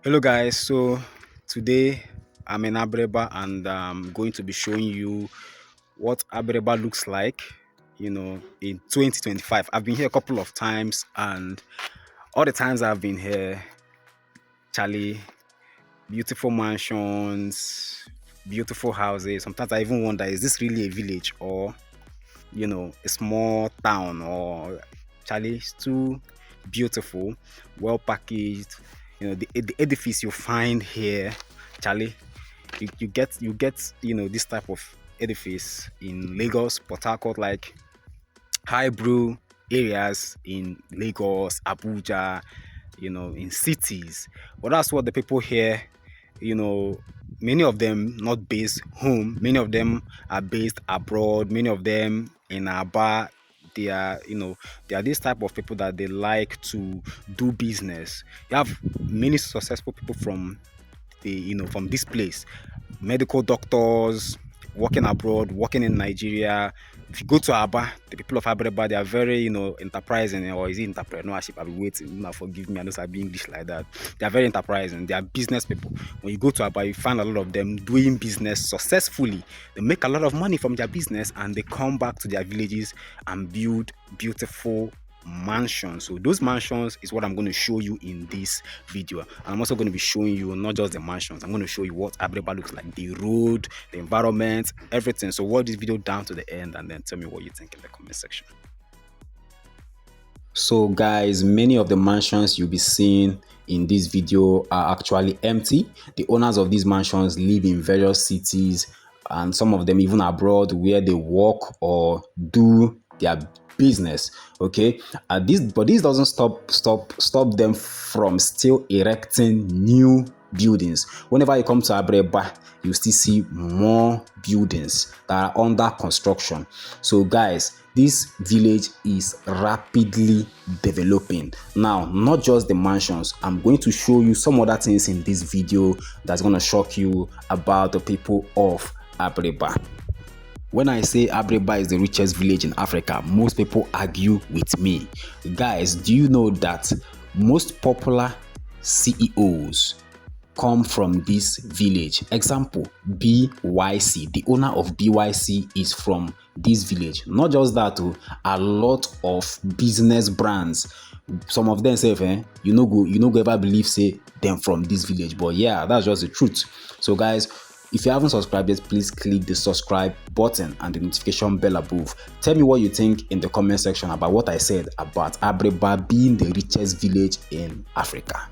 Hello guys, so today I'm in Abiriba and I'm going to be showing you what Abiriba looks like, in 2025. I've been here a couple of times and all the times I've been here, Charlie, beautiful mansions, beautiful houses. Sometimes I even wonder, is this really a village or, a small town or Charlie, it's too beautiful, well packaged. The edifice you find here, Charlie, you get this type of edifice in Lagos, Port Harcourt, like high brew areas in Lagos, Abuja, in cities. But that's what the people here, you know, many of them not based home, many of them are based abroad, many of them in Aba. They are, they are this type of people that they like to do business. You have many successful people from from this place, medical doctors working abroad, working in Nigeria. If you go to Aba, the people of Abiriba, they are very, enterprising, or is it entrepreneurship? I'll be waiting. Now forgive me, I know I be English like that. They are very enterprising. They are business people. When you go to Aba, you find a lot of them doing business successfully. They make a lot of money from their business and they come back to their villages and build beautiful mansions. So those mansions is what I'm going to show you in this video, and I'm also going to be showing you not just the mansions. I'm going to show you what Abiriba looks like, the road, the environment, everything. So watch this video down to the end and then tell me what you think in the comment section. So guys, many of the mansions you'll be seeing in this video are actually empty. The owners of these mansions live in various cities and some of them even abroad where they work or do their business. Okay, this doesn't stop them from still erecting new buildings. Whenever you come to Abiriba, you still see more buildings that are under construction. So guys, this village is rapidly developing. Now, not just the mansions, I'm going to show you some other things in this video that's going to shock you about the people of Abiriba. When I say Abiriba is the richest village in Africa, most people argue with me. Guys, do you know that most popular CEOs come from this village? Example, BYC. The owner of BYC is from this village. Not just that, a lot of business brands. Some of them say, you no go ever believe say them from this village. But yeah, that's just the truth. So guys, if you haven't subscribed yet, please click the subscribe button and the notification bell above. Tell me what you think in the comment section about what I said about Abiriba being the richest village in Africa.